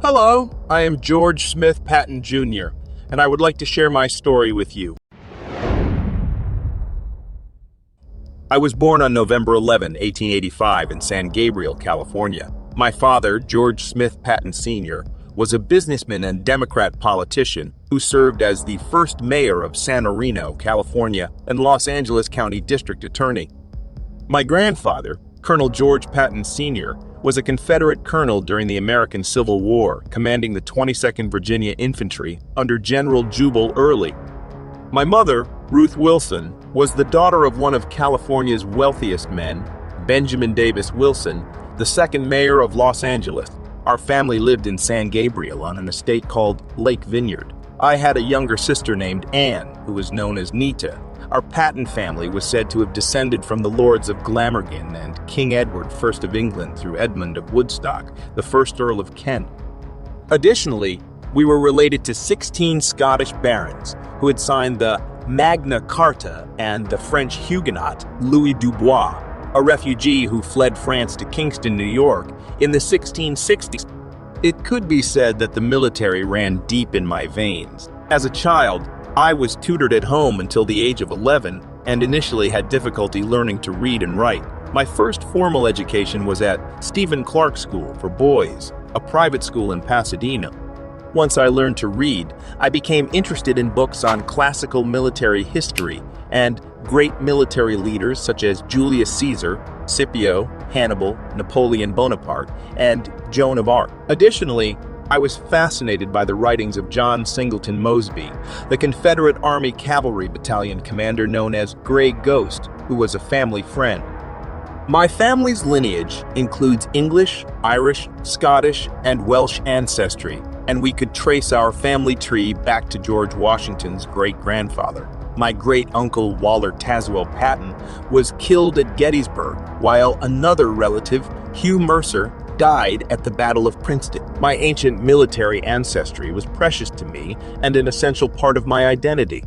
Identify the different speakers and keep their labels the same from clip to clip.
Speaker 1: Hello, I am George Smith Patton Jr., and I would like to share my story with you. I was born on November 11, 1885 in San Gabriel, California. My father, George Smith Patton Sr., was a businessman and Democrat politician who served as the first mayor of San Marino, California, and Los Angeles County District Attorney. My grandfather, Colonel George Patton Sr., was a Confederate colonel during the American Civil War, commanding the 22nd Virginia Infantry under General Jubal Early. My mother, Ruth Wilson, was the daughter of one of California's wealthiest men, Benjamin Davis Wilson, the second mayor of Los Angeles. Our family lived in San Gabriel on an estate called Lake Vineyard. I had a younger sister named Anne, who was known as Nita. Our Patton family was said to have descended from the lords of Glamorgan and King Edward I of England through Edmund of Woodstock, the first Earl of Kent. Additionally, we were related to 16 Scottish barons who had signed the Magna Carta and the French Huguenot Louis Dubois, a refugee who fled France to Kingston, New York, in the 1660s. It could be said that the military ran deep in my veins. As a child, I was tutored at home until the age of 11 and initially had difficulty learning to read and write. My first formal education was at Stephen Clark School for Boys, a private school in Pasadena. Once I learned to read, I became interested in books on classical military history and great military leaders such as Julius Caesar, Scipio, Hannibal, Napoleon Bonaparte, and Joan of Arc. Additionally, I was fascinated by the writings of John Singleton Mosby, the Confederate Army Cavalry Battalion commander known as Gray Ghost, who was a family friend. My family's lineage includes English, Irish, Scottish, and Welsh ancestry, and we could trace our family tree back to George Washington's great-grandfather. My great-uncle Waller Tazewell Patton was killed at Gettysburg, while another relative, Hugh Mercer, died at the Battle of Princeton. My ancient military ancestry was precious to me and an essential part of my identity.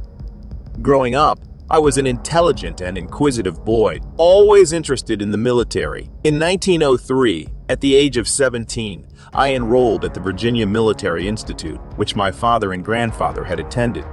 Speaker 1: Growing up, I was an intelligent and inquisitive boy, always interested in the military. In 1903, at the age of 17, I enrolled at the Virginia Military Institute, which my father and grandfather had attended.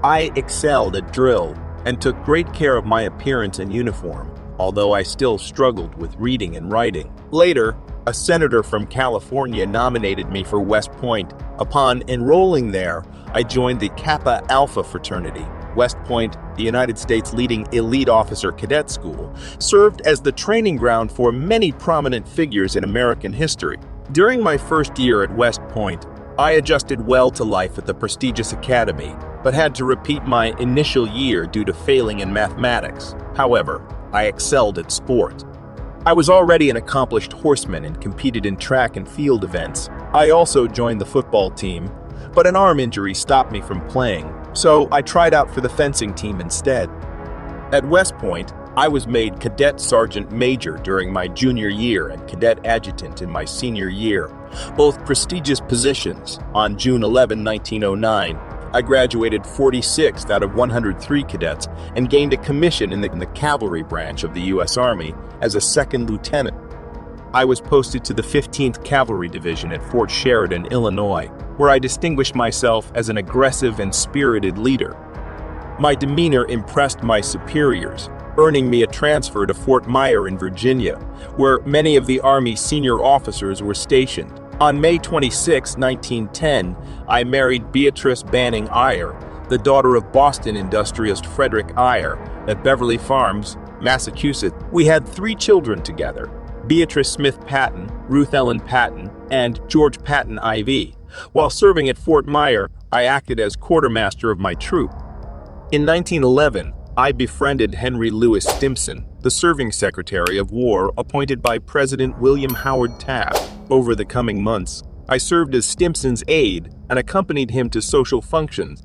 Speaker 1: I excelled at drill and took great care of my appearance and uniform, although I still struggled with reading and writing. Later, a senator from California nominated me for West Point. Upon enrolling there, I joined the Kappa Alpha fraternity. West Point, the United States' leading elite officer cadet school, served as the training ground for many prominent figures in American history. During my first year at West Point, I adjusted well to life at the prestigious academy, but had to repeat my initial year due to failing in mathematics. However, I excelled at sport. I was already an accomplished horseman and competed in track and field events. I also joined the football team, but an arm injury stopped me from playing, so I tried out for the fencing team instead. At West Point, I was made Cadet Sergeant Major during my junior year and Cadet Adjutant in my senior year, both prestigious positions. On June 11, 1909, I graduated 46th out of 103 cadets and gained a commission in the cavalry branch of the U.S. Army as a second lieutenant. I was posted to the 15th Cavalry Division at Fort Sheridan, Illinois, where I distinguished myself as an aggressive and spirited leader. My demeanor impressed my superiors, earning me a transfer to Fort Myer in Virginia, where many of the Army senior officers were stationed. On May 26, 1910, I married Beatrice Banning Eyre, the daughter of Boston industrialist Frederick Eyre, at Beverly Farms, Massachusetts. We had 3 children together: Beatrice Smith Patton, Ruth Ellen Patton, and George Patton IV. While serving at Fort Myer, I acted as quartermaster of my troop. In 1911, I befriended Henry Louis Stimson, the serving Secretary of War appointed by President William Howard Taft. Over the coming months, I served as Stimson's aide and accompanied him to social functions.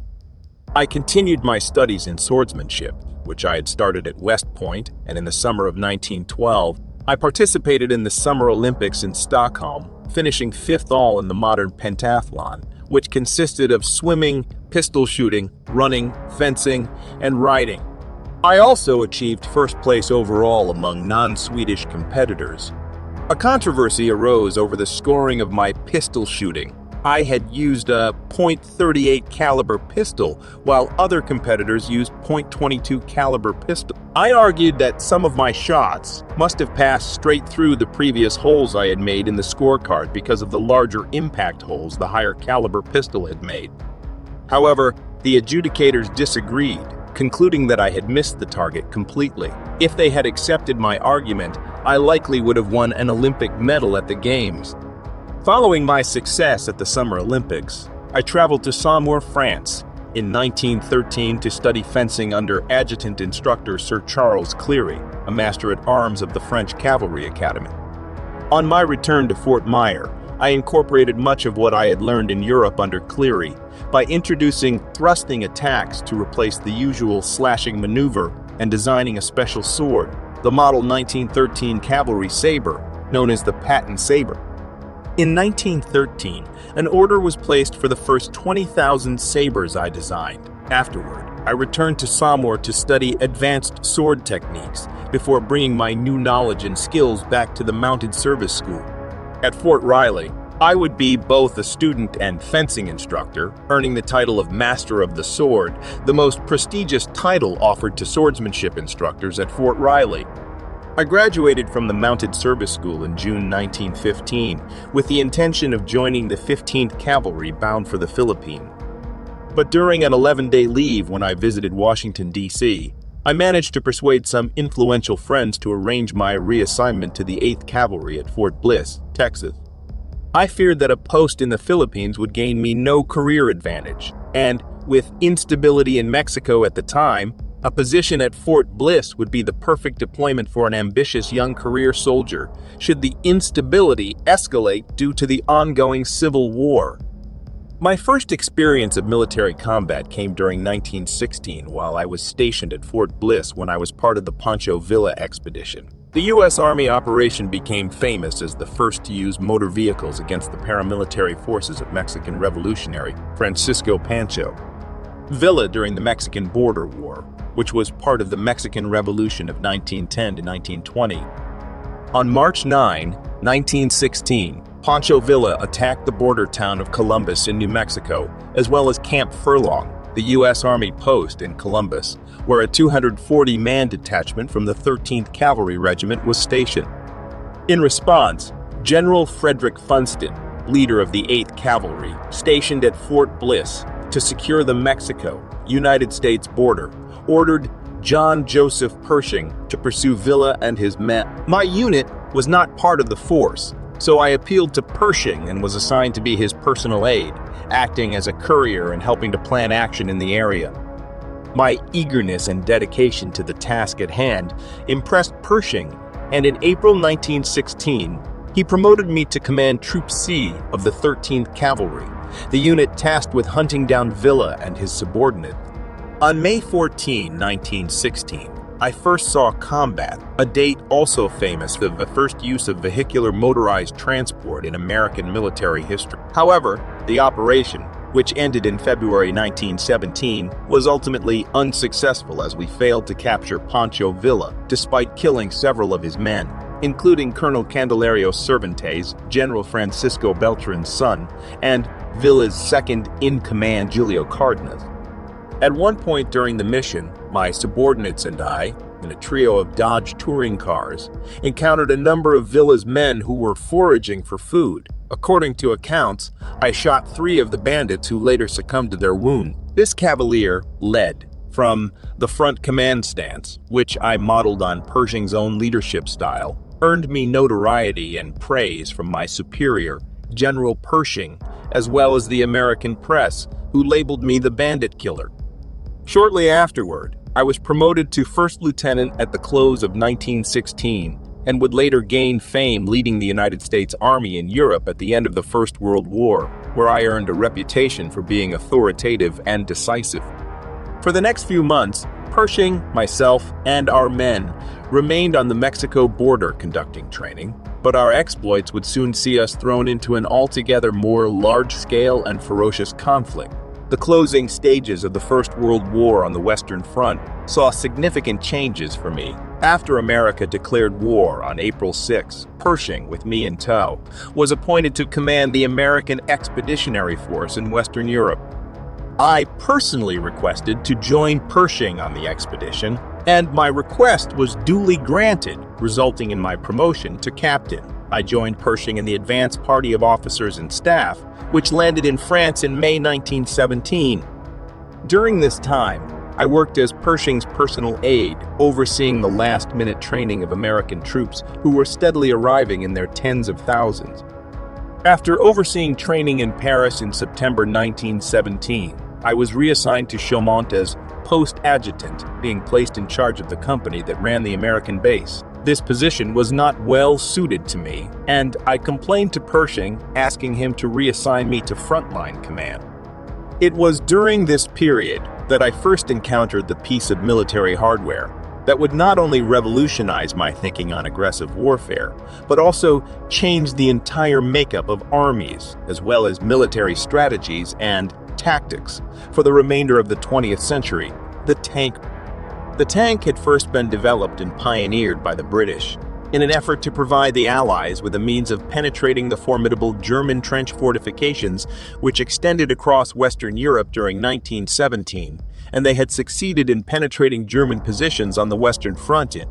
Speaker 1: I continued my studies in swordsmanship, which I had started at West Point, and in the summer of 1912, I participated in the Summer Olympics in Stockholm, finishing 5th all in the modern pentathlon, which consisted of swimming, pistol shooting, running, fencing, and riding. I also achieved first place overall among non-Swedish competitors. A controversy arose over the scoring of my pistol shooting, I had used a .38 caliber pistol, while other competitors used .22 caliber pistol. I argued that some of my shots must have passed straight through the previous holes I had made in the scorecard because of the larger impact holes the higher caliber pistol had made. However, the adjudicators disagreed, concluding that I had missed the target completely. If they had accepted my argument, I likely would have won an Olympic medal at the Games. Following my success at the Summer Olympics, I traveled to Saumur, France, in 1913 to study fencing under adjutant instructor Sir Charles Cleary, a master-at-arms of the French Cavalry Academy. On my return to Fort Myer, I incorporated much of what I had learned in Europe under Cleary by introducing thrusting attacks to replace the usual slashing maneuver and designing a special sword, the model 1913 cavalry saber, known as the Patton saber. In 1913, an order was placed for the first 20,000 sabers I designed. Afterward, I returned to Saumur to study advanced sword techniques before bringing my new knowledge and skills back to the Mounted Service School. At Fort Riley, I would be both a student and fencing instructor, earning the title of Master of the Sword, the most prestigious title offered to swordsmanship instructors at Fort Riley. I graduated from the Mounted Service School in June 1915 with the intention of joining the 15th Cavalry bound for the Philippines. But during an 11-day leave when I visited Washington, D.C., I managed to persuade some influential friends to arrange my reassignment to the 8th Cavalry at Fort Bliss, Texas. I feared that a post in the Philippines would gain me no career advantage, and with instability in Mexico at the time, a position at Fort Bliss would be the perfect deployment for an ambitious young career soldier should the instability escalate due to the ongoing Civil War. My first experience of military combat came during 1916 while I was stationed at Fort Bliss when I was part of the Pancho Villa Expedition. The U.S. Army operation became famous as the first to use motor vehicles against the paramilitary forces of Mexican revolutionary Francisco Pancho Villa during the Mexican Border War, which was part of the Mexican Revolution of 1910 to 1920. On March 9, 1916, Pancho Villa attacked the border town of Columbus in New Mexico, as well as Camp Furlong, the U.S. Army post in Columbus, where a 240-man detachment from the 13th Cavalry Regiment was stationed. In response, General Frederick Funston, leader of the 8th Cavalry, stationed at Fort Bliss to secure the Mexico-United States border, ordered John Joseph Pershing to pursue Villa and his men. My unit was not part of the force, so I appealed to Pershing and was assigned to be his personal aide, acting as a courier and helping to plan action in the area. My eagerness and dedication to the task at hand impressed Pershing, and in April 1916, he promoted me to command Troop C of the 13th Cavalry, the unit tasked with hunting down Villa and his subordinate. On May 14, 1916, I first saw combat, a date also famous for the first use of vehicular motorized transport in American military history. However, the operation, which ended in February 1917, was ultimately unsuccessful as we failed to capture Pancho Villa, despite killing several of his men, including Colonel Candelario Cervantes, General Francisco Beltran's son, and Villa's second-in-command Julio Cardenas. At one point during the mission, my subordinates and I, in a trio of Dodge touring cars, encountered a number of Villa's men who were foraging for food. According to accounts, I shot 3 of the bandits who later succumbed to their wounds. This cavalier led from the front command stance, which I modeled on Pershing's own leadership style, earned me notoriety and praise from my superior, General Pershing, as well as the American press, who labeled me the Bandit Killer. Shortly afterward, I was promoted to first lieutenant at the close of 1916 and would later gain fame leading the United States Army in Europe at the end of the First World War, where I earned a reputation for being authoritative and decisive. For the next few months, Pershing, myself, and our men remained on the Mexico border conducting training, but our exploits would soon see us thrown into an altogether more large-scale and ferocious conflict. The closing stages of the First World War on the Western Front saw significant changes for me, After America declared war on April 6, Pershing, with me in tow, was appointed to command the American Expeditionary Force in Western Europe. I personally requested to join Pershing on the expedition, and my request was duly granted, resulting in my promotion to captain. I joined Pershing in the advance party of officers and staff, which landed in France in May 1917. During this time, I worked as Pershing's personal aide, overseeing the last-minute training of American troops who were steadily arriving in their tens of thousands. After overseeing training in Paris in September 1917, I was reassigned to Chaumont as post adjutant, being placed in charge of the company that ran the American base. This position was not well suited to me, and I complained to Pershing, asking him to reassign me to frontline command. It was during this period that I first encountered the piece of military hardware that would not only revolutionize my thinking on aggressive warfare, but also change the entire makeup of armies, as well as military strategies and tactics for the remainder of the 20th century: the tank. The tank had first been developed and pioneered by the British in an effort to provide the Allies with a means of penetrating the formidable German trench fortifications which extended across Western Europe during 1917, and they had succeeded in penetrating German positions on the Western Front in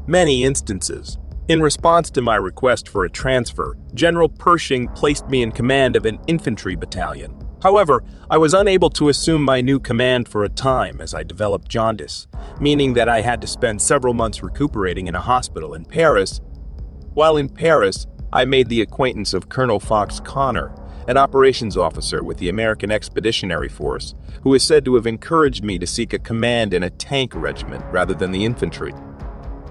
Speaker 1: many instances. In response to my request for a transfer, General Pershing placed me in command of an infantry battalion. However, I was unable to assume my new command for a time as I developed jaundice, meaning that I had to spend several months recuperating in a hospital in Paris. While in Paris, I made the acquaintance of Colonel Fox Connor, an operations officer with the American Expeditionary Force, who is said to have encouraged me to seek a command in a tank regiment rather than the infantry.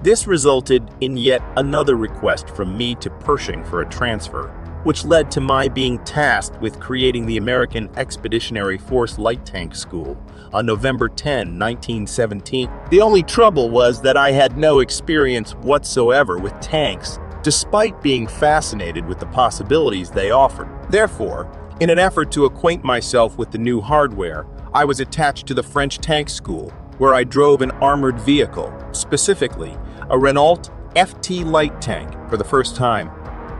Speaker 1: This resulted in yet another request from me to Pershing for a transfer, which led to my being tasked with creating the American Expeditionary Force Light Tank School on November 10, 1917. The only trouble was that I had no experience whatsoever with tanks, despite being fascinated with the possibilities they offered. Therefore, in an effort to acquaint myself with the new hardware, I was attached to the French Tank School, where I drove an armored vehicle, specifically a Renault FT light tank, for the first time.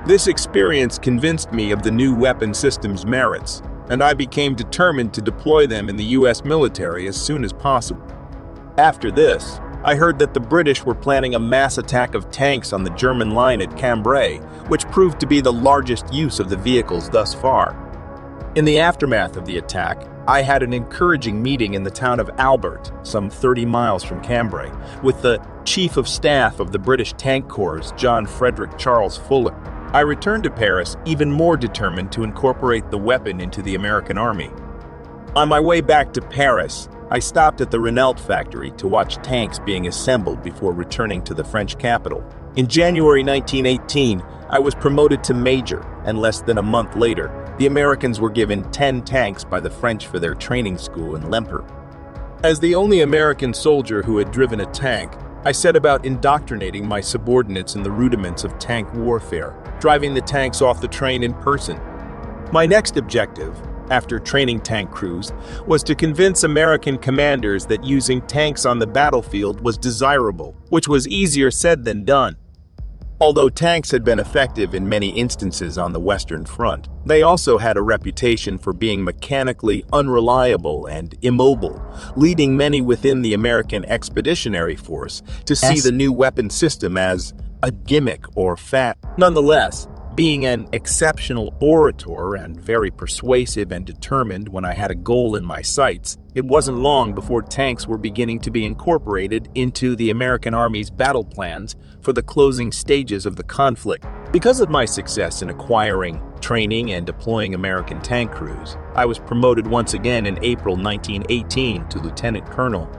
Speaker 1: This experience convinced me of the new weapon system's merits, and I became determined to deploy them in the US military as soon as possible. After this, I heard that the British were planning a mass attack of tanks on the German line at Cambrai, which proved to be the largest use of the vehicles thus far. In the aftermath of the attack, I had an encouraging meeting in the town of Albert, some 30 miles from Cambrai, with the Chief of Staff of the British Tank Corps, John Frederick Charles Fuller. I returned to Paris even more determined to incorporate the weapon into the American Army. On my way back to Paris, I stopped at the Renault factory to watch tanks being assembled before returning to the French capital. In January 1918, I was promoted to major, and less than a month later, the Americans were given 10 tanks by the French for their training school in Lemper. As the only American soldier who had driven a tank, I set about indoctrinating my subordinates in the rudiments of tank warfare, driving the tanks off the train in person. My next objective, after training tank crews, was to convince American commanders that using tanks on the battlefield was desirable, which was easier said than done. Although tanks had been effective in many instances on the Western Front, they also had a reputation for being mechanically unreliable and immobile, leading many within the American Expeditionary Force to see the new weapon system as a gimmick or fad. Nonetheless, being an exceptional orator and very persuasive and determined when I had a goal in my sights, it wasn't long before tanks were beginning to be incorporated into the American Army's battle plans for the closing stages of the conflict. Because of my success in acquiring, training, and deploying American tank crews, I was promoted once again in April 1918 to Lieutenant Colonel.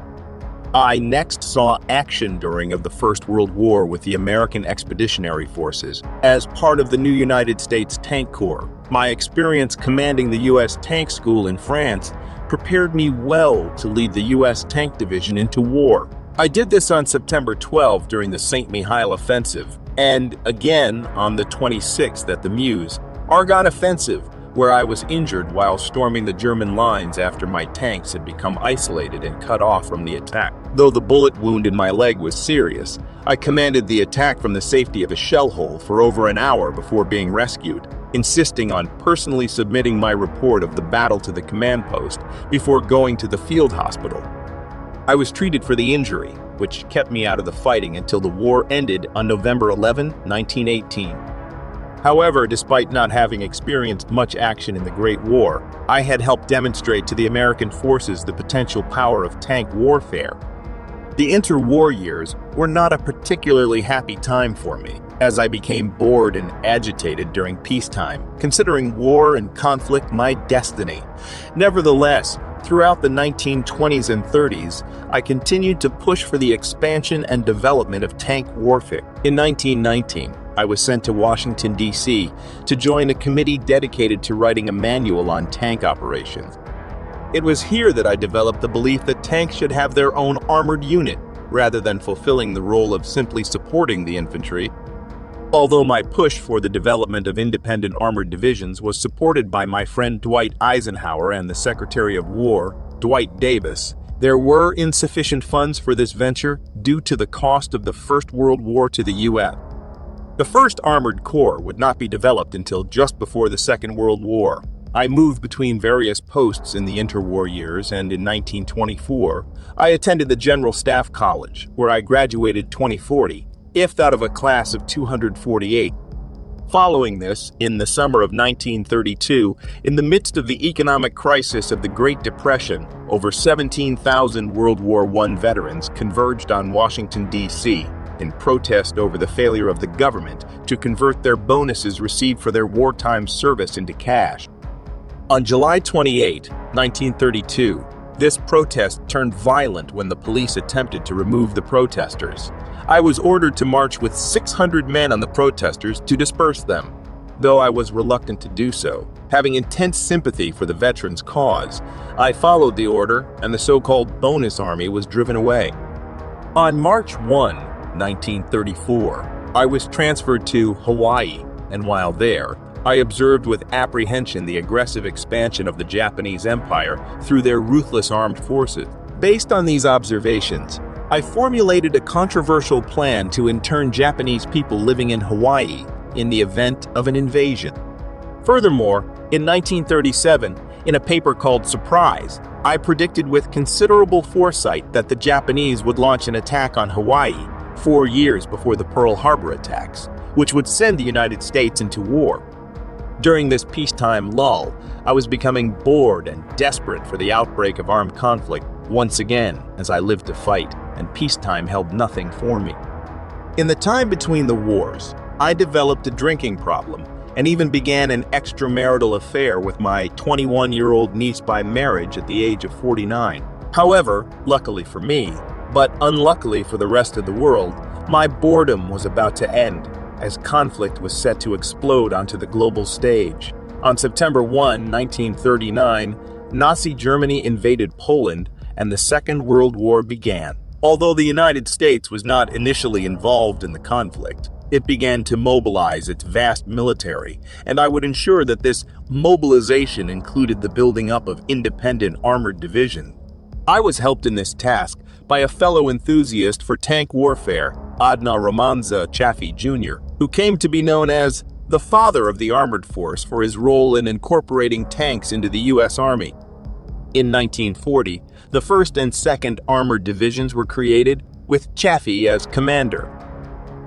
Speaker 1: I next saw action during the First World War with the American Expeditionary Forces as part of the new United States Tank Corps. My experience commanding the U.S. Tank School in France prepared me well to lead the U.S. Tank Division into war. I did this on September 12 during the St. Mihiel Offensive, and again on the 26th at the Meuse, Argonne Offensive, where I was injured while storming the German lines after my tanks had become isolated and cut off from the attack. Though the bullet wound in my leg was serious, I commanded the attack from the safety of a shell hole for over an hour before being rescued, insisting on personally submitting my report of the battle to the command post before going to the field hospital. I was treated for the injury, which kept me out of the fighting until the war ended on November 11, 1918. However, despite not having experienced much action in the Great War, I had helped demonstrate to the American forces the potential power of tank warfare. The interwar years were not a particularly happy time for me, as I became bored and agitated during peacetime, considering war and conflict my destiny. Nevertheless, throughout the 1920s and 30s, I continued to push for the expansion and development of tank warfare. In 1919, I was sent to Washington, D.C. to join a committee dedicated to writing a manual on tank operations. It was here that I developed the belief that tanks should have their own armored unit, rather than fulfilling the role of simply supporting the infantry. Although my push for the development of independent armored divisions was supported by my friend Dwight Eisenhower and the Secretary of War, Dwight Davis, there were insufficient funds for this venture due to the cost of the First World War to the U.S. The First Armored Corps would not be developed until just before the Second World War. I moved between various posts in the interwar years, and in 1924, I attended the General Staff College, where I graduated 2040, fifth out of a class of 248. Following this, in the summer of 1932, in the midst of the economic crisis of the Great Depression, over 17,000 World War I veterans converged on Washington, D.C., in protest over the failure of the government to convert their bonuses received for their wartime service into cash. On July 28, 1932, this protest turned violent when the police attempted to remove the protesters. I was ordered to march with 600 men on the protesters to disperse them, though I was reluctant to do so. Having intense sympathy for the veterans' cause, I followed the order, and the so-called bonus army was driven away. On March 1, 1934, I was transferred to Hawaii, and while there, I observed with apprehension the aggressive expansion of the Japanese Empire through their ruthless armed forces. Based on these observations, I formulated a controversial plan to intern Japanese people living in Hawaii in the event of an invasion. Furthermore, in 1937, in a paper called Surprise, I predicted with considerable foresight that the Japanese would launch an attack on Hawaii 4 years before the Pearl Harbor attacks, which would send the United States into war. During this peacetime lull, I was becoming bored and desperate for the outbreak of armed conflict once again as I lived to fight, and peacetime held nothing for me. In the time between the wars, I developed a drinking problem and even began an extramarital affair with my 21-year-old niece by marriage at the age of 49. However, luckily for me, but unluckily for the rest of the world, my boredom was about to end, as conflict was set to explode onto the global stage. On September 1, 1939, Nazi Germany invaded Poland and the Second World War began. Although the United States was not initially involved in the conflict, it began to mobilize its vast military, and I would ensure that this mobilization included the building up of independent armored divisions. I was helped in this task by a fellow enthusiast for tank warfare, Adna Romanza Chaffee Jr., who came to be known as the father of the armored force for his role in incorporating tanks into the U.S. Army. In 1940, the 1st and 2nd Armored Divisions were created, with Chaffee as commander.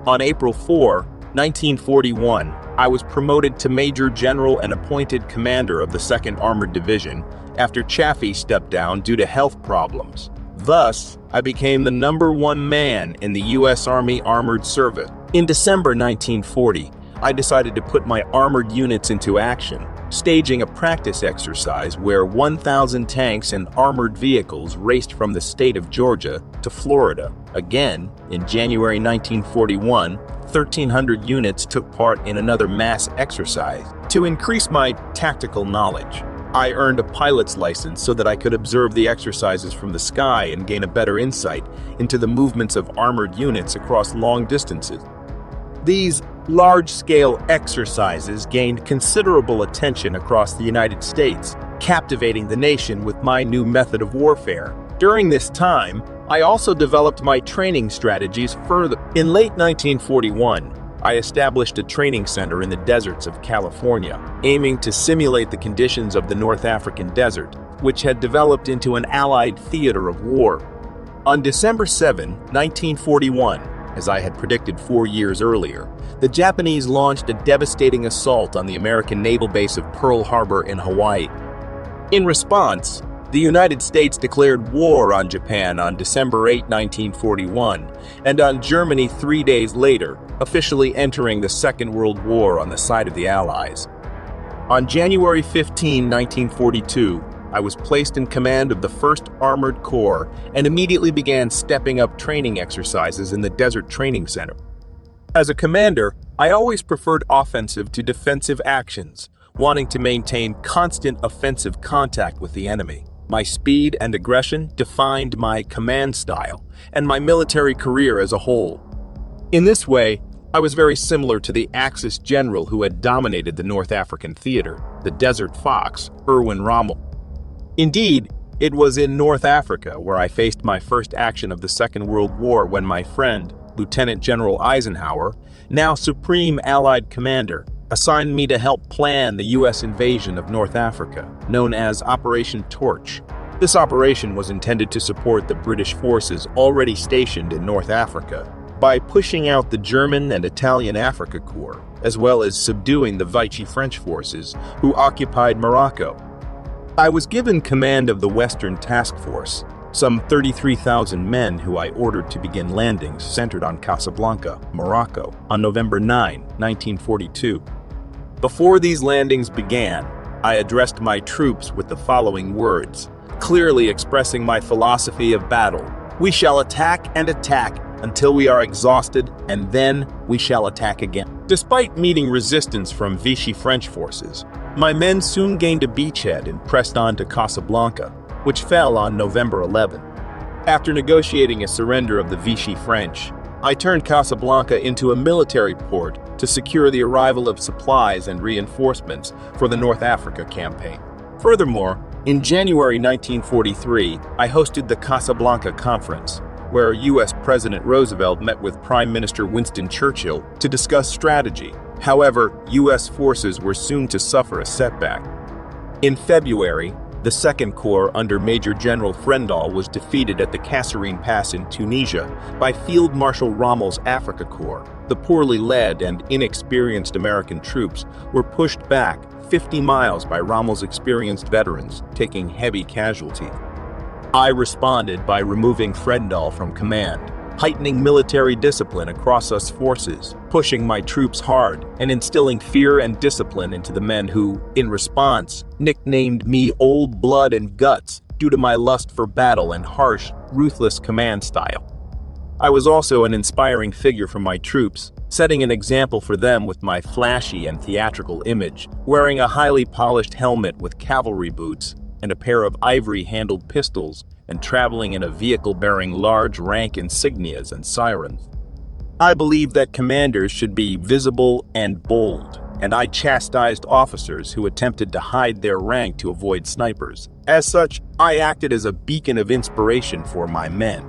Speaker 1: On April 4, 1941, I was promoted to Major General and appointed commander of the 2nd Armored Division after Chaffee stepped down due to health problems. Thus, I became the #1 man in the U.S. Army Armored Service. In December 1940, I decided to put my armored units into action, staging a practice exercise where 1,000 tanks and armored vehicles raced from the state of Georgia to Florida. Again, in January 1941, 1,300 units took part in another mass exercise. To increase my tactical knowledge, I earned a pilot's license so that I could observe the exercises from the sky and gain a better insight into the movements of armored units across long distances. These large-scale exercises gained considerable attention across the United States, captivating the nation with my new method of warfare. During this time, I also developed my training strategies further. In late 1941, I established a training center in the deserts of California, aiming to simulate the conditions of the North African desert, which had developed into an Allied theater of war. On December 7, 1941, as I had predicted 4 years earlier, the Japanese launched a devastating assault on the American naval base of Pearl Harbor in Hawaii. In response, the United States declared war on Japan on December 8, 1941, and on Germany 3 days later, officially entering the Second World War on the side of the Allies. On January 15, 1942, I was placed in command of the 1st Armored Corps and immediately began stepping up training exercises in the Desert Training Center. As a commander, I always preferred offensive to defensive actions, wanting to maintain constant offensive contact with the enemy. My speed and aggression defined my command style and my military career as a whole. In this way, I was very similar to the Axis general who had dominated the North African theater, the Desert Fox, Erwin Rommel. Indeed, it was in North Africa where I faced my first action of the Second World War when my friend, Lieutenant General Eisenhower, now Supreme Allied Commander, assigned me to help plan the U.S. invasion of North Africa, known as Operation Torch. This operation was intended to support the British forces already stationed in North Africa by pushing out the German and Italian Africa Corps, as well as subduing the Vichy French forces who occupied Morocco. I was given command of the Western Task Force, some 33,000 men who I ordered to begin landings centered on Casablanca, Morocco, on November 9, 1942. Before these landings began, I addressed my troops with the following words, clearly expressing my philosophy of battle. We shall attack and attack until we are exhausted, and then we shall attack again. Despite meeting resistance from Vichy French forces, my men soon gained a beachhead and pressed on to Casablanca, which fell on November 11. After negotiating a surrender of the Vichy French, I turned Casablanca into a military port to secure the arrival of supplies and reinforcements for the North Africa campaign. Furthermore, in January 1943, I hosted the Casablanca Conference, where U.S. President Roosevelt met with Prime Minister Winston Churchill to discuss strategy. However, U.S. forces were soon to suffer a setback. In February, the Second Corps under Major General Frendall was defeated at the Kasserine Pass in Tunisia by Field Marshal Rommel's Africa Corps. The poorly led and inexperienced American troops were pushed back 50 miles by Rommel's experienced veterans, taking heavy casualties. I responded by removing Frendall from command, heightening military discipline across us forces, pushing my troops hard, and instilling fear and discipline into the men who, in response, nicknamed me Old Blood and Guts due to my lust for battle and harsh, ruthless command style. I was also an inspiring figure for my troops, setting an example for them with my flashy and theatrical image, wearing a highly polished helmet with cavalry boots and a pair of ivory-handled pistols, and traveling in a vehicle bearing large rank insignias and sirens. I believe that commanders should be visible and bold, and I chastised officers who attempted to hide their rank to avoid snipers. As such, I acted as a beacon of inspiration for my men.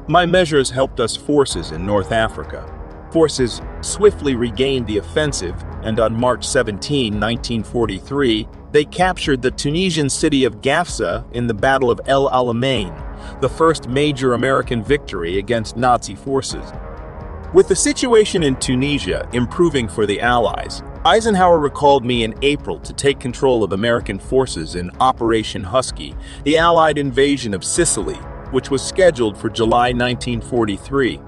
Speaker 1: My measures helped us forces in North Africa. Forces swiftly regained the offensive, and on March 17, 1943, they captured the Tunisian city of Gafsa in the Battle of El Alamein, the first major American victory against Nazi forces. With the situation in Tunisia improving for the Allies, Eisenhower recalled me in April to take control of American forces in Operation Husky, the Allied invasion of Sicily, which was scheduled for July 1943.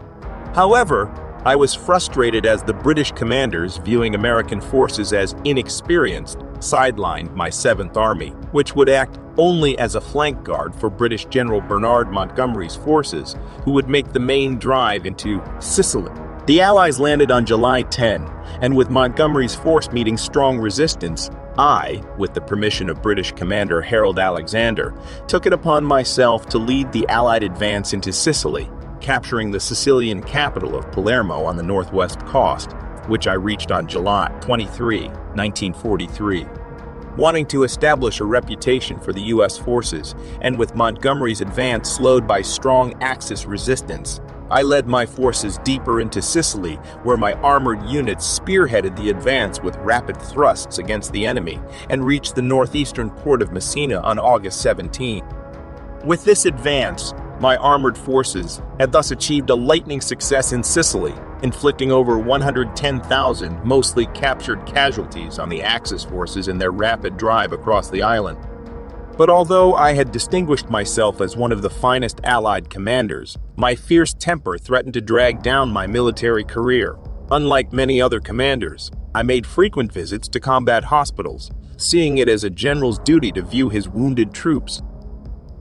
Speaker 1: However, I was frustrated as the British commanders, viewing American forces as inexperienced, sidelined my 7th Army, which would act only as a flank guard for British General Bernard Montgomery's forces, who would make the main drive into Sicily. The Allies landed on July 10, and with Montgomery's force meeting strong resistance, I, with the permission of British Commander Harold Alexander, took it upon myself to lead the Allied advance into Sicily, capturing the Sicilian capital of Palermo on the northwest coast, which I reached on July 23, 1943. Wanting to establish a reputation for the U.S. forces, and with Montgomery's advance slowed by strong Axis resistance, I led my forces deeper into Sicily, where my armored units spearheaded the advance with rapid thrusts against the enemy, and reached the northeastern port of Messina on August 17. With this advance, my armored forces had thus achieved a lightning success in Sicily, inflicting over 110,000 mostly captured casualties on the Axis forces in their rapid drive across the island. But although I had distinguished myself as one of the finest Allied commanders, my fierce temper threatened to drag down my military career. Unlike many other commanders, I made frequent visits to combat hospitals, seeing it as a general's duty to view his wounded troops.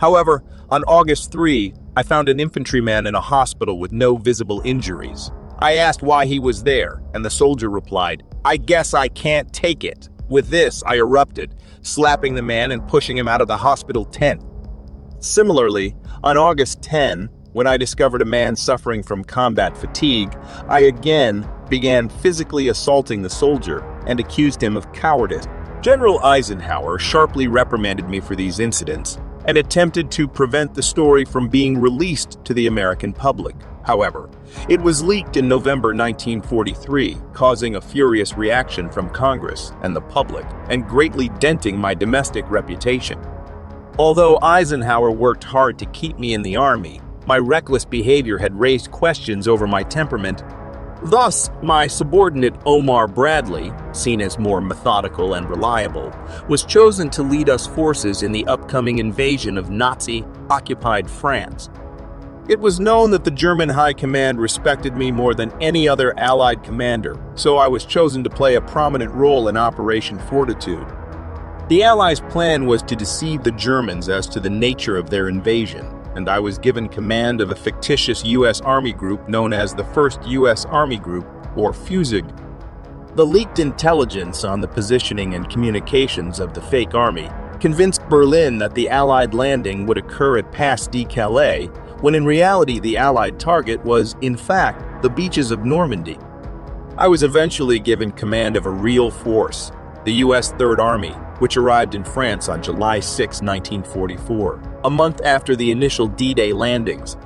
Speaker 1: However, on August 3, I found an infantryman in a hospital with no visible injuries. I asked why he was there, and the soldier replied, "I guess I can't take it." With this, I erupted, slapping the man and pushing him out of the hospital tent. Similarly, on August 10, when I discovered a man suffering from combat fatigue, I again began physically assaulting the soldier and accused him of cowardice. General Eisenhower sharply reprimanded me for these incidents and attempted to prevent the story from being released to the American public. However, it was leaked in November 1943, causing a furious reaction from Congress and the public, and greatly denting my domestic reputation. Although Eisenhower worked hard to keep me in the Army, my reckless behavior had raised questions over my temperament. Thus, my subordinate Omar Bradley, seen as more methodical and reliable, was chosen to lead us forces in the upcoming invasion of Nazi-occupied France. It was known that the German High Command respected me more than any other Allied commander, so I was chosen to play a prominent role in Operation Fortitude. The Allies' plan was to deceive the Germans as to the nature of their invasion, and I was given command of a fictitious U.S. Army group known as the 1st U.S. Army Group, or FUSIG. The leaked intelligence on the positioning and communications of the fake army convinced Berlin that the Allied landing would occur at Pas de Calais, when in reality the Allied target was, in fact, the beaches of Normandy. I was eventually given command of a real force, the U.S. Third Army, which arrived in France on July 6, 1944, a month after the initial D-Day landings.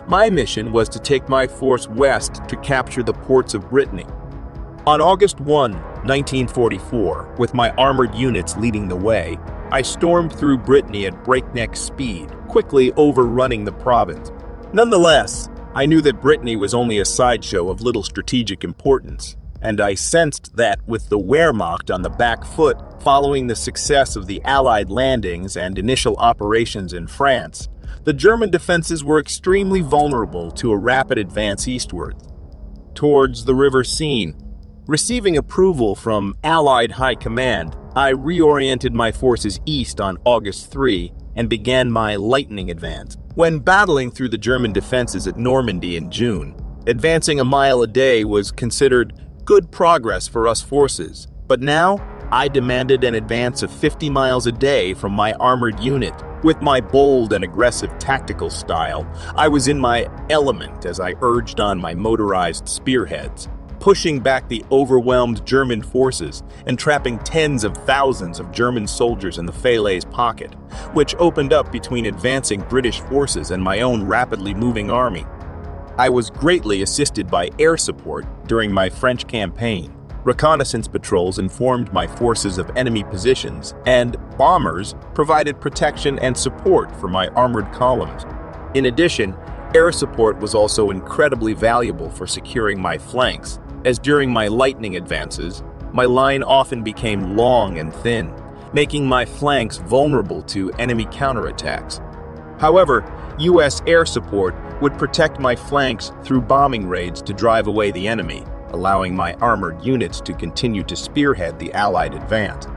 Speaker 1: My mission was to take my force west to capture the ports of Brittany. On August 1, 1944, with my armored units leading the way, I stormed through Brittany at breakneck speed, quickly overrunning the province. Nonetheless, I knew that Brittany was only a sideshow of little strategic importance, and I sensed that with the Wehrmacht on the back foot following the success of the Allied landings and initial operations in France, the German defenses were extremely vulnerable to a rapid advance eastward, towards the River Seine. Receiving approval from Allied High Command, I reoriented my forces east on August 3 and began my lightning advance. When battling through the German defenses at Normandy in June, advancing a mile a day was considered good progress for us forces, but now I demanded an advance of 50 miles a day from my armored unit. With my bold and aggressive tactical style, I was in my element as I urged on my motorized spearheads, pushing back the overwhelmed German forces and trapping tens of thousands of German soldiers in the Falaise pocket, which opened up between advancing British forces and my own rapidly moving army. I was greatly assisted by air support during my French campaign. Reconnaissance patrols informed my forces of enemy positions, and bombers provided protection and support for my armored columns. In addition, air support was also incredibly valuable for securing my flanks, as during my lightning advances, my line often became long and thin, making my flanks vulnerable to enemy counterattacks. However, U.S. air support would protect my flanks through bombing raids to drive away the enemy, allowing my armored units to continue to spearhead the Allied advance.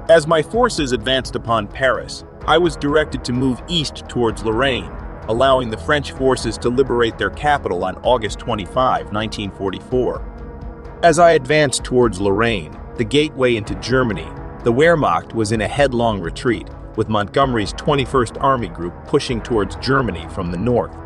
Speaker 1: As my forces advanced upon Paris, I was directed to move east towards Lorraine, allowing the French forces to liberate their capital on August 25, 1944. As I advanced towards Lorraine, the gateway into Germany, the Wehrmacht was in a headlong retreat, with Montgomery's 21st Army Group pushing towards Germany from the north.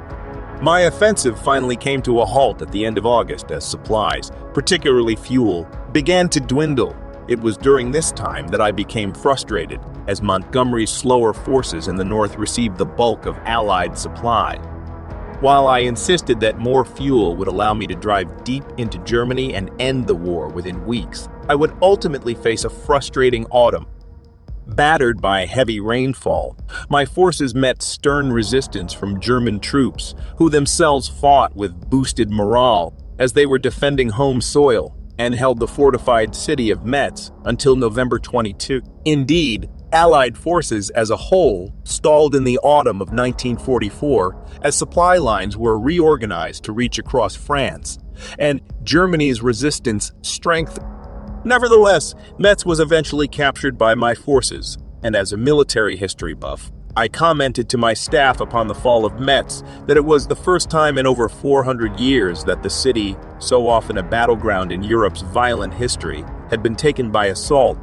Speaker 1: My offensive finally came to a halt at the end of August as supplies, particularly fuel, began to dwindle. It was during this time that I became frustrated, as Montgomery's slower forces in the north received the bulk of Allied supply. While I insisted that more fuel would allow me to drive deep into Germany and end the war within weeks, I would ultimately face a frustrating autumn. Battered by heavy rainfall, my forces met stern resistance from German troops, who themselves fought with boosted morale as they were defending home soil and held the fortified city of Metz until November 22. Indeed, Allied forces as a whole stalled in the autumn of 1944 as supply lines were reorganized to reach across France, and Germany's resistance strengthened. Nevertheless, Metz was eventually captured by my forces, and as a military history buff, I commented to my staff upon the fall of Metz that it was the first time in over 400 years that the city, so often a battleground in Europe's violent history, had been taken by assault.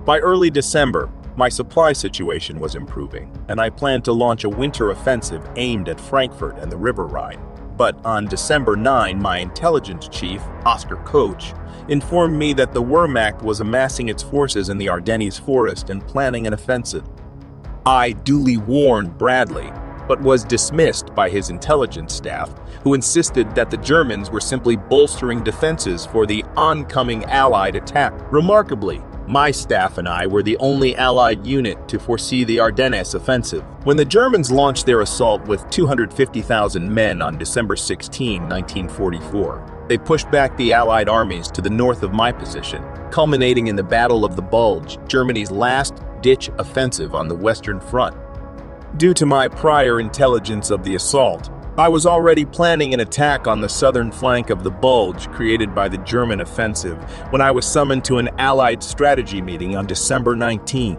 Speaker 1: By early December, my supply situation was improving, and I planned to launch a winter offensive aimed at Frankfurt and the River Rhine. But on December 9, my intelligence chief, Oscar Koch, informed me that the Wehrmacht was amassing its forces in the Ardennes forest and planning an offensive. I duly warned Bradley, but was dismissed by his intelligence staff, who insisted that the Germans were simply bolstering defenses for the oncoming Allied attack. Remarkably, my staff and I were the only Allied unit to foresee the Ardennes offensive. When the Germans launched their assault with 250,000 men on December 16, 1944, they pushed back the Allied armies to the north of my position, culminating in the Battle of the Bulge, Germany's last-ditch offensive on the Western Front. Due to my prior intelligence of the assault, I was already planning an attack on the southern flank of the Bulge created by the German offensive when I was summoned to an Allied strategy meeting on December 19.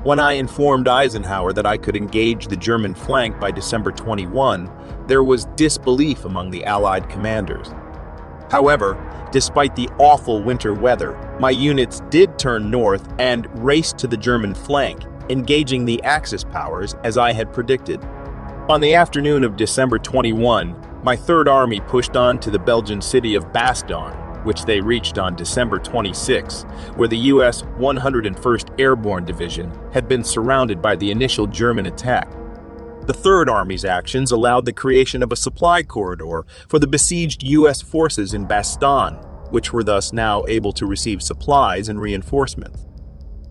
Speaker 1: When I informed Eisenhower that I could engage the German flank by December 21, there was disbelief among the Allied commanders. However, despite the awful winter weather, my units did turn north and race to the German flank, engaging the Axis powers as I had predicted. On the afternoon of December 21, my Third Army pushed on to the Belgian city of Bastogne, which they reached on December 26, where the U.S. 101st Airborne Division had been surrounded by the initial German attack. The Third Army's actions allowed the creation of a supply corridor for the besieged U.S. forces in Bastogne, which were thus now able to receive supplies and reinforcements.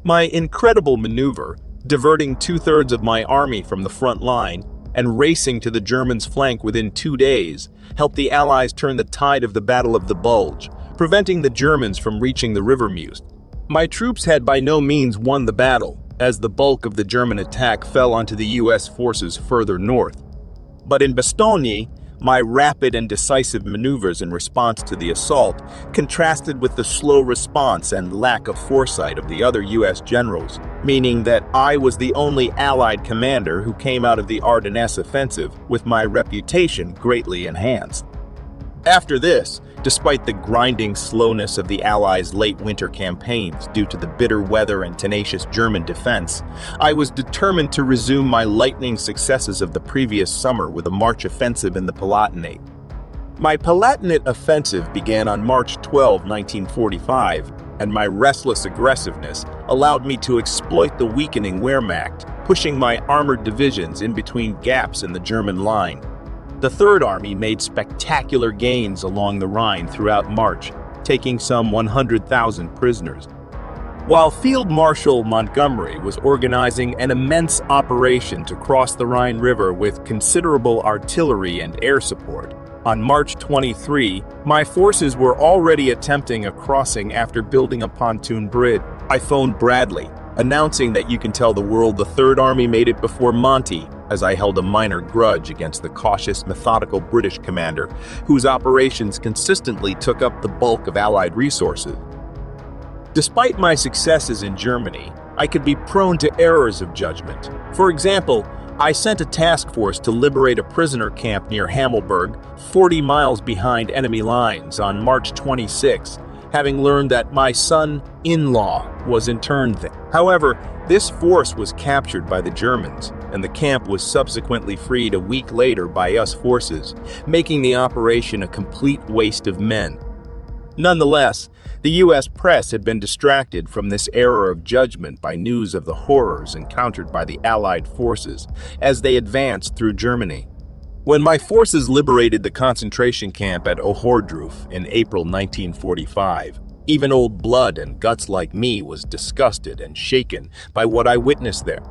Speaker 1: My incredible maneuver, diverting two-thirds of my army from the front line and racing to the Germans' flank within 2 days, helped the Allies turn the tide of the Battle of the Bulge, preventing the Germans from reaching the River Meuse. My troops had by no means won the battle, as the bulk of the German attack fell onto the U.S. forces further north. But in Bastogne, my rapid and decisive maneuvers in response to the assault contrasted with the slow response and lack of foresight of the other U.S. generals, meaning that I was the only Allied commander who came out of the Ardennes offensive with my reputation greatly enhanced. After this, despite the grinding slowness of the Allies' late winter campaigns due to the bitter weather and tenacious German defense, I was determined to resume my lightning successes of the previous summer with a March offensive in the Palatinate. My Palatinate offensive began on March 12, 1945, and my restless aggressiveness allowed me to exploit the weakening Wehrmacht, pushing my armored divisions in between gaps in the German line. The Third Army made spectacular gains along the Rhine throughout March, taking some 100,000 prisoners. While Field Marshal Montgomery was organizing an immense operation to cross the Rhine River with considerable artillery and air support, on March 23, my forces were already attempting a crossing after building a pontoon bridge. I phoned Bradley, announcing that you can tell the world the Third Army made it before Monty, as I held a minor grudge against the cautious, methodical British commander, whose operations consistently took up the bulk of Allied resources. Despite my successes in Germany, I could be prone to errors of judgment. For example, I sent a task force to liberate a prisoner camp near Hammelburg, 40 miles behind enemy lines, on March 26, having learned that my son-in-law was interned there. However, this force was captured by the Germans, and the camp was subsequently freed a week later by US forces, making the operation a complete waste of men. Nonetheless, the US press had been distracted from this error of judgment by news of the horrors encountered by the Allied forces as they advanced through Germany. When my forces liberated the concentration camp at Ohordruf in April 1945, even old blood and guts like me was disgusted and shaken by what I witnessed there.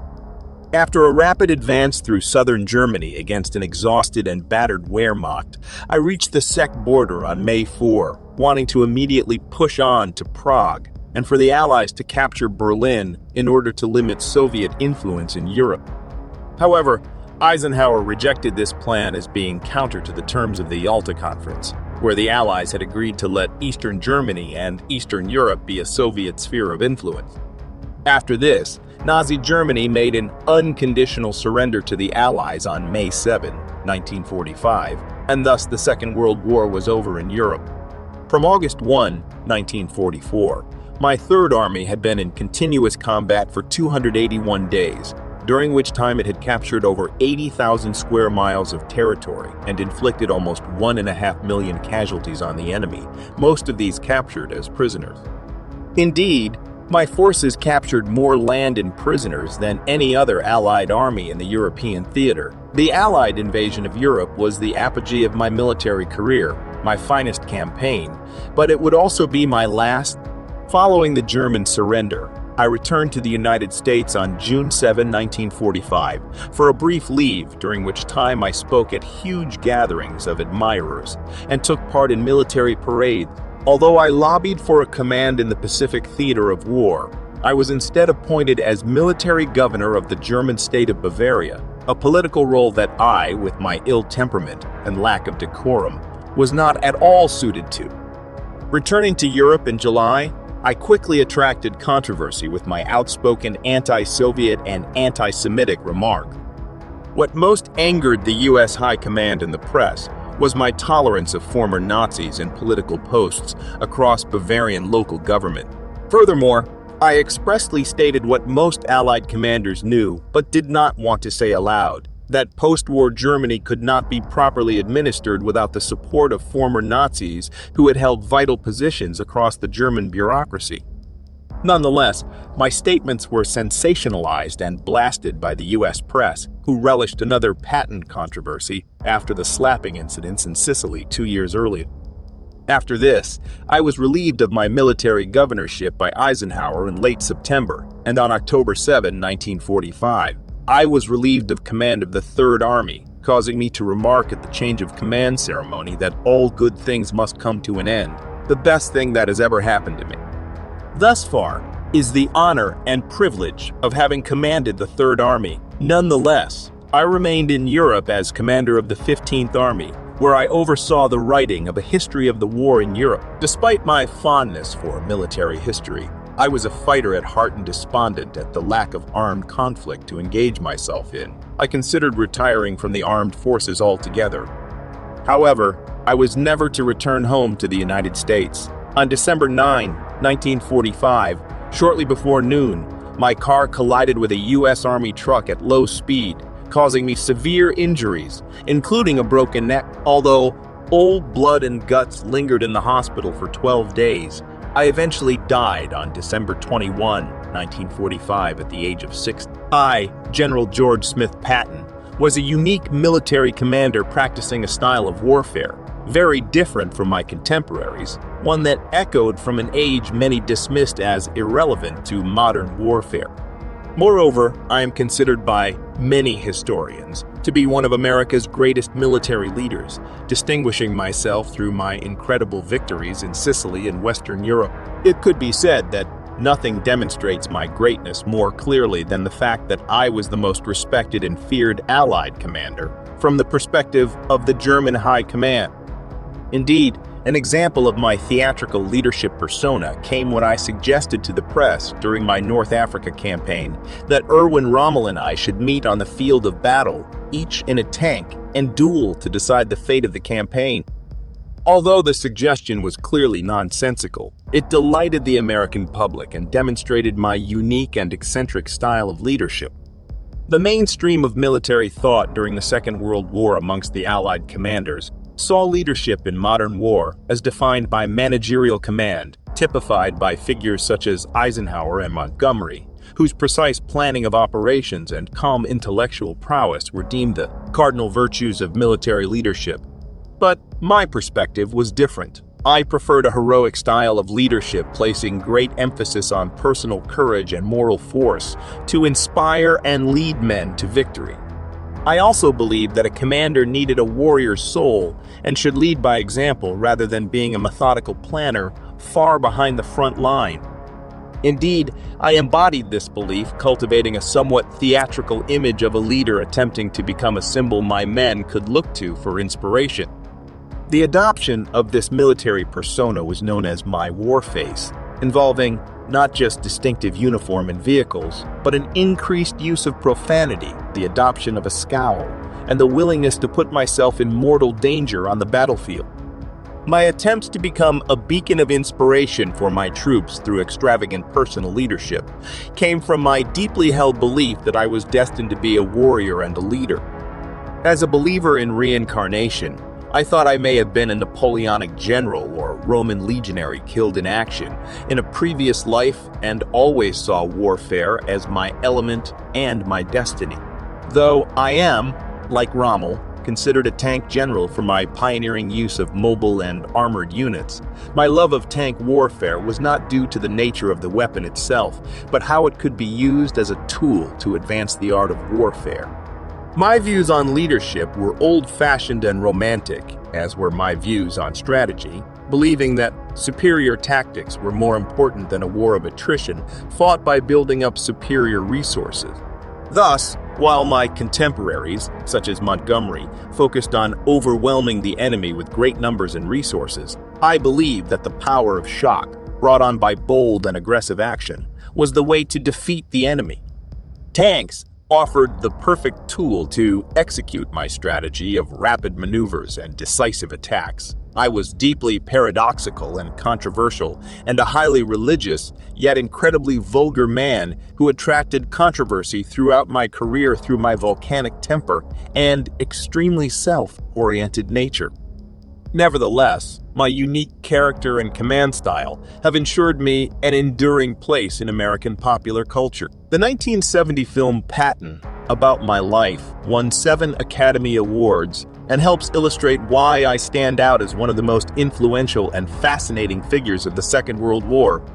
Speaker 1: After a rapid advance through southern Germany against an exhausted and battered Wehrmacht, I reached the Czech border on May 4, wanting to immediately push on to Prague and for the Allies to capture Berlin in order to limit Soviet influence in Europe. However, Eisenhower rejected this plan as being counter to the terms of the Yalta Conference, where the Allies had agreed to let Eastern Germany and Eastern Europe be a Soviet sphere of influence. After this, Nazi Germany made an unconditional surrender to the Allies on May 7, 1945, and thus the Second World War was over in Europe. From August 1, 1944, my Third Army had been in continuous combat for 281 days, during which time it had captured over 80,000 square miles of territory and inflicted almost 1.5 million casualties on the enemy, most of these captured as prisoners. Indeed, my forces captured more land and prisoners than any other Allied army in the European theater. The Allied invasion of Europe was the apogee of my military career, my finest campaign, but it would also be my last. Following the German surrender, I returned to the United States on June 7, 1945, for a brief leave during which time I spoke at huge gatherings of admirers and took part in military parades. Although I lobbied for a command in the Pacific theater of war, I was instead appointed as military governor of the German state of Bavaria, a political role that I, with my ill temperament and lack of decorum, was not at all suited to. Returning to Europe in July, I quickly attracted controversy with my outspoken anti-Soviet and anti-Semitic remark. What most angered the US High Command and the press was my tolerance of former Nazis in political posts across Bavarian local government. Furthermore, I expressly stated what most Allied commanders knew but did not want to say aloud, that post-war Germany could not be properly administered without the support of former Nazis who had held vital positions across the German bureaucracy. Nonetheless, my statements were sensationalized and blasted by the US press, who relished another Patton controversy after the slapping incidents in Sicily 2 years earlier. After this, I was relieved of my military governorship by Eisenhower in late September, and on October 7, 1945, I was relieved of command of the Third Army, causing me to remark at the change of command ceremony that all good things must come to an end, the best thing that has ever happened to me. Thus far is the honor and privilege of having commanded the Third Army. Nonetheless, I remained in Europe as commander of the 15th Army, where I oversaw the writing of a history of the war in Europe. Despite my fondness for military history, I was a fighter at heart and despondent at the lack of armed conflict to engage myself in. I considered retiring from the armed forces altogether. However, I was never to return home to the United States. On December 9, 1945, shortly before noon, my car collided with a U.S. Army truck at low speed, causing me severe injuries, including a broken neck. Although old blood and guts lingered in the hospital for 12 days, I eventually died on December 21, 1945, at the age of 60. I, General George Smith Patton, was a unique military commander practicing a style of warfare, very different from my contemporaries, one that echoed from an age many dismissed as irrelevant to modern warfare. Moreover, I am considered by many historians to be one of America's greatest military leaders, distinguishing myself through my incredible victories in Sicily and Western Europe. It could be said that nothing demonstrates my greatness more clearly than the fact that I was the most respected and feared Allied commander from the perspective of the German High Command. Indeed, an example of my theatrical leadership persona came when I suggested to the press during my North Africa campaign that Erwin Rommel and I should meet on the field of battle, each in a tank, and duel to decide the fate of the campaign. Although the suggestion was clearly nonsensical, it delighted the American public and demonstrated my unique and eccentric style of leadership. The mainstream of military thought during the Second World War amongst the Allied commanders saw leadership in modern war as defined by managerial command, typified by figures such as Eisenhower and Montgomery, whose precise planning of operations and calm intellectual prowess were deemed the cardinal virtues of military leadership. But my perspective was different. I preferred a heroic style of leadership, placing great emphasis on personal courage and moral force to inspire and lead men to victory. I also believed that a commander needed a warrior's soul and should lead by example rather than being a methodical planner far behind the front line. Indeed, I embodied this belief, cultivating a somewhat theatrical image of a leader attempting to become a symbol my men could look to for inspiration. The adoption of this military persona was known as my war face, involving not just distinctive uniform and vehicles, but an increased use of profanity, the adoption of a scowl, and the willingness to put myself in mortal danger on the battlefield. My attempts to become a beacon of inspiration for my troops through extravagant personal leadership came from my deeply held belief that I was destined to be a warrior and a leader. As a believer in reincarnation, I thought I may have been a Napoleonic general or Roman legionary killed in action in a previous life and always saw warfare as my element and my destiny. Though I am, like Rommel, considered a tank general for my pioneering use of mobile and armored units, my love of tank warfare was not due to the nature of the weapon itself, but how it could be used as a tool to advance the art of warfare. My views on leadership were old-fashioned and romantic, as were my views on strategy, believing that superior tactics were more important than a war of attrition fought by building up superior resources. Thus, while my contemporaries, such as Montgomery, focused on overwhelming the enemy with great numbers and resources, I believed that the power of shock, brought on by bold and aggressive action, was the way to defeat the enemy. Tanks offered the perfect tool to execute my strategy of rapid maneuvers and decisive attacks. I was deeply paradoxical and controversial, and a highly religious, yet incredibly vulgar man who attracted controversy throughout my career through my volcanic temper and extremely self-oriented nature. Nevertheless, my unique character and command style have ensured me an enduring place in American popular culture. The 1970 film Patton, About My Life, won 7 Academy Awards and helps illustrate why I stand out as one of the most influential and fascinating figures of the Second World War.